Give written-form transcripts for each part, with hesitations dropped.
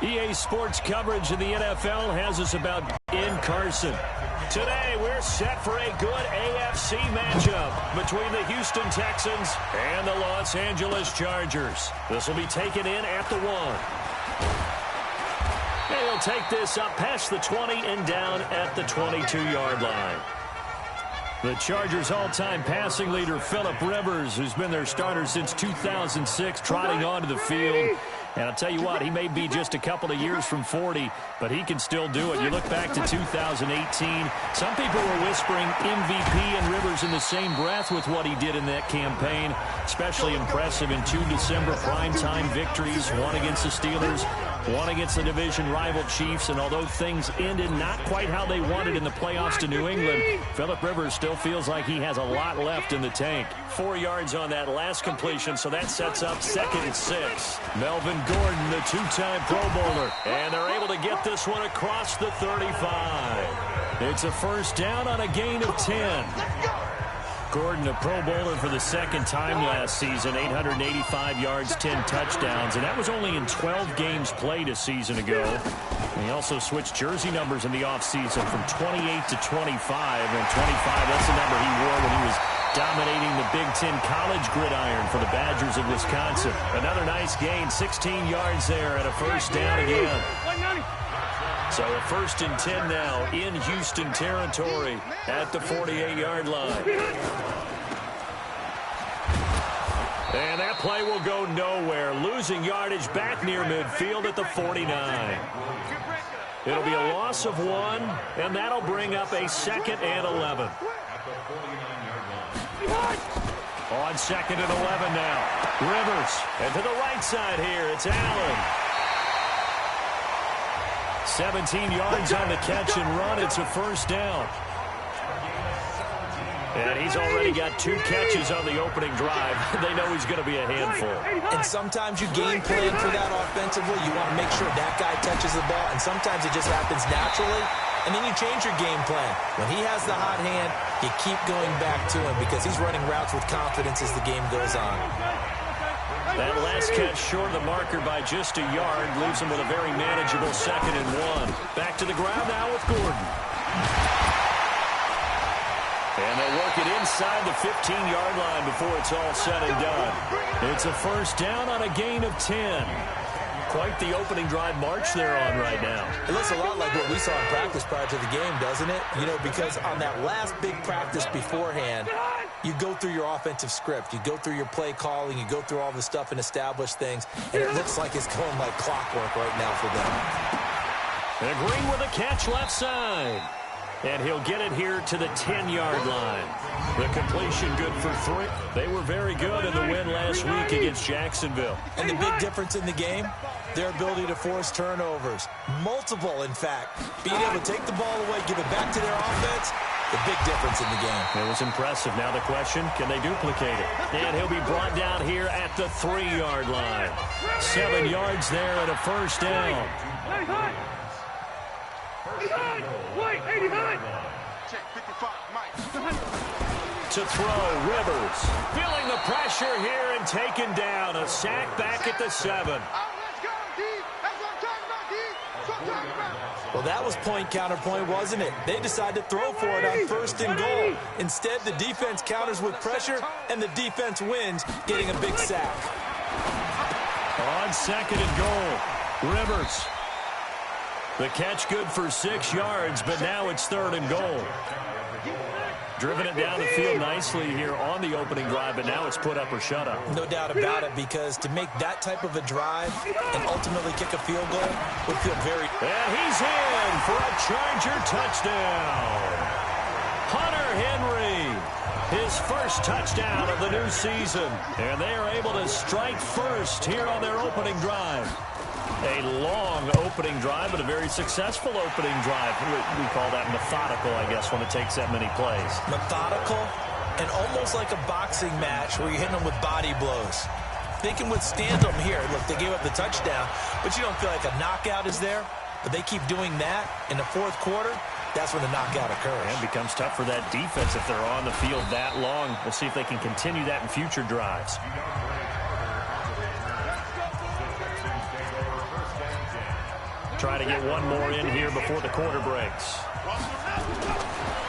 EA Sports coverage of the NFL has us about in Carson. Today, we're set for a good AFC matchup between the Houston Texans and the Los Angeles Chargers. This will be taken in at the 1. And he'll take this up past the 20 and down at the 22-yard line. The Chargers' all-time passing leader, Phillip Rivers, who's been their starter since 2006, trotting onto the field. And I'll tell you what, he may be just a couple of years from 40, but he can still do it. You look back to 2018, some people were whispering MVP and Rivers in the same breath with what he did in that campaign. Especially impressive in 2 December primetime victories, one against the Steelers, one against the division rival Chiefs. And although things ended not quite how they wanted in the playoffs to New England, Phillip Rivers still feels like he has a lot left in the tank. 4 yards on that last completion, so that sets up 2nd and 6. Melvin Gordon, the 2-time Pro Bowler, and they're able to get this one across the 35. It's a first down on a gain of 10. Gordon, a Pro Bowler for the 2nd time last season, 885 yards, 10 touchdowns, and that was only in 12 games played a season ago. And he also switched jersey numbers in the offseason from 28 to 25, and 25, that's the number he wore when he was dominating the Big Ten college gridiron for the Badgers of Wisconsin. Another nice gain, 16 yards there, and a first down again. So a 1st and 10 now in Houston territory at the 48-yard line. And that play will go nowhere. Losing yardage back near midfield at the 49. It'll be a loss of 1, and that'll bring up a 2nd and 11. On 2nd and 11 now. Rivers. And to the right side here, it's Allen. 17 yards on the catch and run. It's a first down. And he's already got 2 catches on the opening drive. They know he's going to be a handful. And sometimes you game plan for that offensively. You want to make sure that guy touches the ball. And sometimes it just happens naturally. And then you change your game plan. When he has the hot hand, you keep going back to him because he's running routes with confidence as the game goes on. That last catch short of the marker by just a yard leaves him with a very manageable 2nd and 1. Back to the ground now with Gordon. And they'll work it inside the 15-yard line before it's all said and done. It's a first down on a gain of 10. Quite the opening drive march they're on right now. It looks a lot like what we saw in practice prior to the game, doesn't it? You know, because on that last big practice beforehand, you go through your offensive script. You go through your play calling. You go through all the stuff and establish things. And it looks like it's going like clockwork right now for them. And Green with a catch left side. And he'll get it here to the 10-yard line. The completion good for 3. They were very good in the win last week against Jacksonville. And the big difference in the game, their ability to force turnovers. Multiple, in fact. Being able to take the ball away, give it back to their offense, the big difference in the game. It was impressive. Now the question, can they duplicate it? And he'll be brought down here at the 3-yard line. 7 yards there and a first down. To throw, Rivers. Feeling the pressure here and taken down. A sack back at the 7. Well, that was point counterpoint, wasn't it? They decided to throw for it on 1st and goal. Instead, the defense counters with pressure, and the defense wins, getting a big sack. On 2nd and goal, Rivers. The catch good for 6 yards, but now it's 3rd and goal. Driven it down the field nicely here on the opening drive, but now it's put up or shut up. No doubt about it, because to make that type of a drive and ultimately kick a field goal would feel very... And he's in for a Charger touchdown. Hunter Henry, his first touchdown of the new season. And they are able to strike first here on their opening drive. A long opening drive, but a very successful opening drive. We call that methodical, I guess, when it takes that many plays. Methodical and almost like a boxing match where you're hitting them with body blows. They can withstand them here. Look, they gave up the touchdown, but you don't feel like a knockout is there. But they keep doing that in the 4th quarter. That's when the knockout occurs. And it becomes tough for that defense if they're on the field that long. We'll see if they can continue that in future drives. try to get one more in here before the quarter breaks.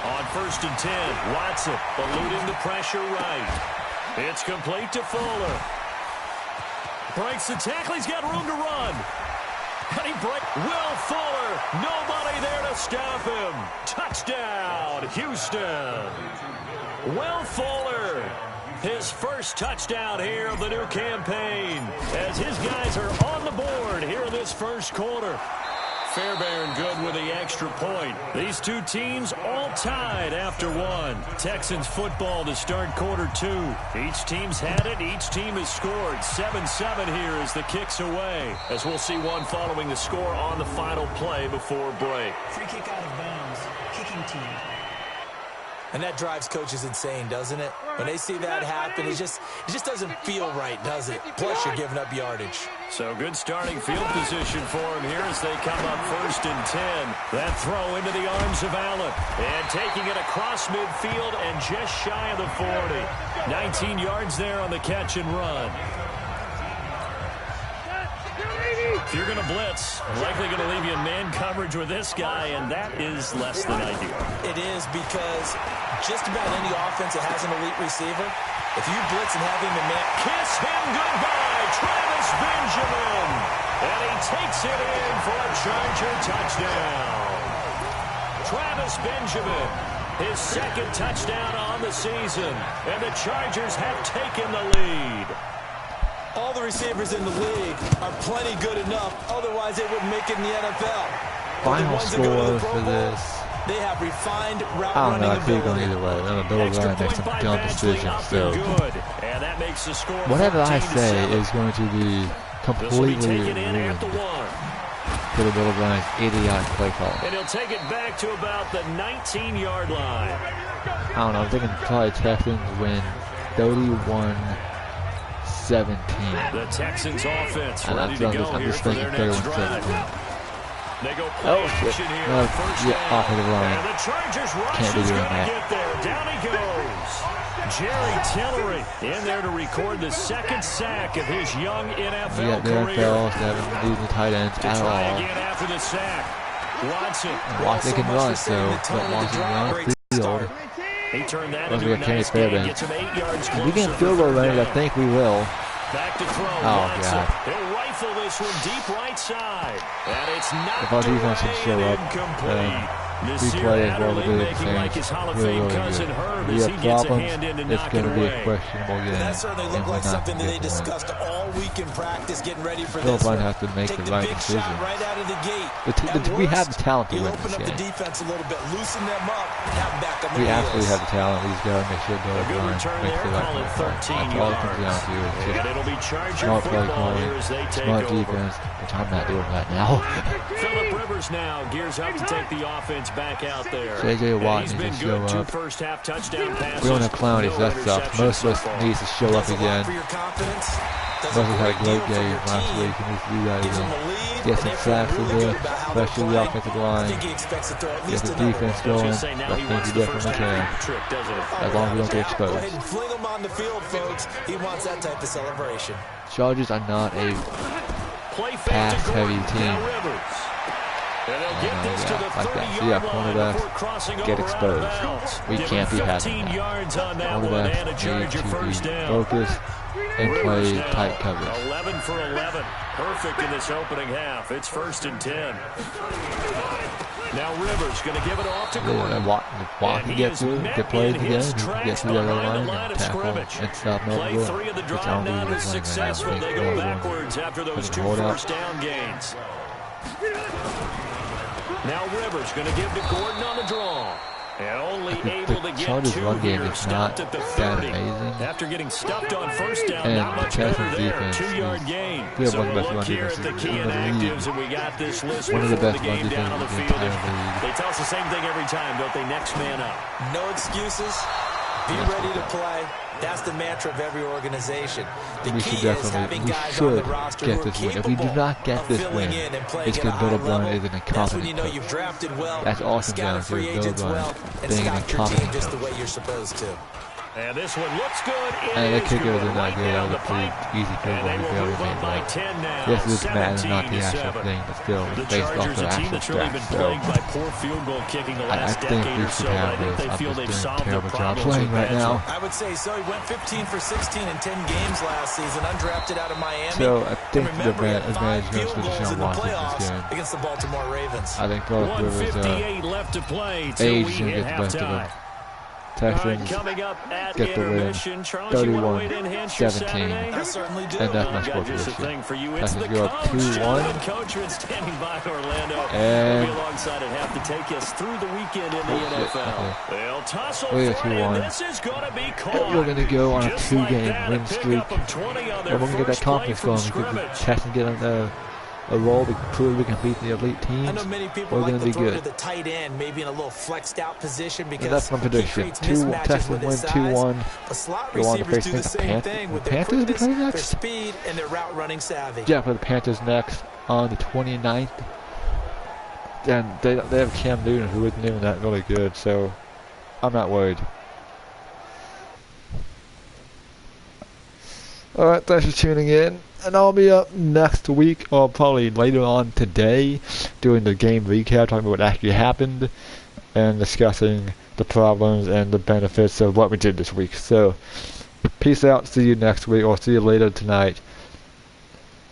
On 1st and 10, Watson eluding the pressure right. It's complete to Fuller. Breaks the tackle. He's got room to run. And he breaks. Will Fuller. Nobody there to stop him. Touchdown, Houston. Will Fuller. His first touchdown here of the new campaign as his guys are on the board here in this first quarter. Fairbairn good with the extra point. These two teams all tied after one. Texans football to start quarter two. Each team's had it. Each team has scored. 7-7 here as the kick's away. As we'll see one following the score on the final play before break. Free kick out of bounds. Kicking team. And that drives coaches insane, doesn't it? When they see that happen, it just doesn't feel right, does it? Plus, you're giving up yardage. So good starting field position for him here as they come up 1st and 10. That throw into the arms of Allen. And taking it across midfield and just shy of the 40. 19 yards there on the catch and run. If you're going to blitz, likely going to leave you in man coverage with this guy, and that is less than ideal. It is because just about any offense that has an elite receiver, if you blitz and have him in man... Kiss him goodbye, Travis Benjamin. And he takes it in for a Charger touchdown. Travis Benjamin, his second touchdown on the season, and the Chargers have taken the lead. All the receivers in the league are plenty good enough. Otherwise, they wouldn't make it in the NFL. Final score for this. They have refined route I don't know. running I could go either way. I don't know. They'll make some dumb decisions. So whatever I say is going to be completely ruined for the Bill O'Brien's idiotic play call. And he'll take it back to about the 19-yard line. I don't know. I'm thinking probably Texans win 31-17. The Texans offense ready to go here for their next drive. They go play action here on first down. Offensive line. And the Chargers rush Can't be is doing going to that. get there. Down he goes. Jerry Tillery in there to record the second sack of his young NFL career. They also haven't used the tight ends at Try all. again after the sack. Watson. Watson can run, so but Watson runs field. He turned that Unless into we a got Kenny nice gain. Fairbairn. Gets him 8 yards If we get closer field goal for range, I down. think we will. Back to throw. Oh, Watson. God. He'll rifle this one deep right side. And it's not If our defense can show up, we play as well as we do the Saints. Really, really good. If we have problems, it's going to be a questionable game. That certainly looked like something that they discussed all week in practice, getting ready for this. They'll have to make the right decision. Right out of the gate. We have the talent to win open this up the game. defense a little bit, loosen them up, have them back on the We heels. absolutely have the talent. We just got to make sure A good Bill return makes there, the right call it play. 13 That's all it comes down to. yards. It's And it'll be just Charger smart play football calling, here as they take smart over. defense, which I'm not doing right now. Phillip Rivers now gears up to take the offense back out there. J.J. Watt He's needs been to good. show 2 up. first-half touchdown passes. We don't have Clowney, so that sucks. Most of us needs to show up again. Most of us had a great game last week, and we do that again. Get some sacks in there, especially the offensive line. Get the defense going. I think you definitely can. As long as we don't get exposed. Fling them on the field, folks. He wants that type of celebration. Chargers are not a pass-heavy team. And they'll get this to the 30-yard line before crossing get over out of exposed. bounds. We Give can't him be having 15 that. yards on that one and a Quarterbacks Charger need to first be down. focused and play Rivers tight now, coverage. 11 for 11. Perfect in this opening half. It's 1st and 10. Now Rivers going to give it off to Gordon. Watt can get through, get plays again, he can get through the other line and tackle and stop Play Melville. 3 of the drive now is successful. They go backwards after those 2 first down gains. Now Rivers going to give to Gordon on the draw. And only able to get Chargers 2 run game here, is stopped not at the that 30. amazing. After getting stuffed on first down, And not much Texans better there. defense 2-yard gain. we have So one of the we'll best look run here at the defenses key in the league. inactives, and we got this list One of the before best the run game down on the defenses in the field. entire league. They tell us the same thing every time, don't they? Next man up. No excuses. Be ready to play. That's the mantra of every organization. The We key should is having definitely, guys on the we roster should who get are this win. If we do capable not get of this filling win, in and playing it's at a because high Bill O'Brien level. is an That's when you incompetent know coach. you've drafted well, That's all it comes scouted down to free is Bill agents O'Brien well, and being an stocked your team incompetent just the coach. way you're supposed to. And this one looks good. And the kicker was not good. That was a pretty easy field goal. He barely made that. Yes, it is Madden, not the actual thing, but still, based off the actual stats. So, I think we should have this. I'm just doing a terrible job playing right now. I would say so. He went 15 for 16 in 10 games last season, undrafted out of Miami. So, I think the advantage goes to Deshaun Watson this game. Against the Baltimore Ravens. I think both Rivers' age shouldn't get the best of them. Texans get the win, 31-17, and that's my score prediction. Texans go up 2-1, and we go 2-1. We're going to go on a 2-game win streak, and we're going to get that confidence going because the Texans get on a role to prove we can beat the elite teams. I know many people we're going to be good. To the tight end, maybe in a little flexed out position because and that's my prediction. Texans win 2-1. Go on to face the Panthers be playing next. Speed and their route running savvy. Yeah, for the Panthers next on the 29th. And they have Cam Newton, who isn't even that really good, so I'm not worried. Alright, thanks for tuning in. And I'll be up next week, or probably later on today, doing the game recap, talking about what actually happened, and discussing the problems and the benefits of what we did this week. So, peace out, see you next week, or see you later tonight.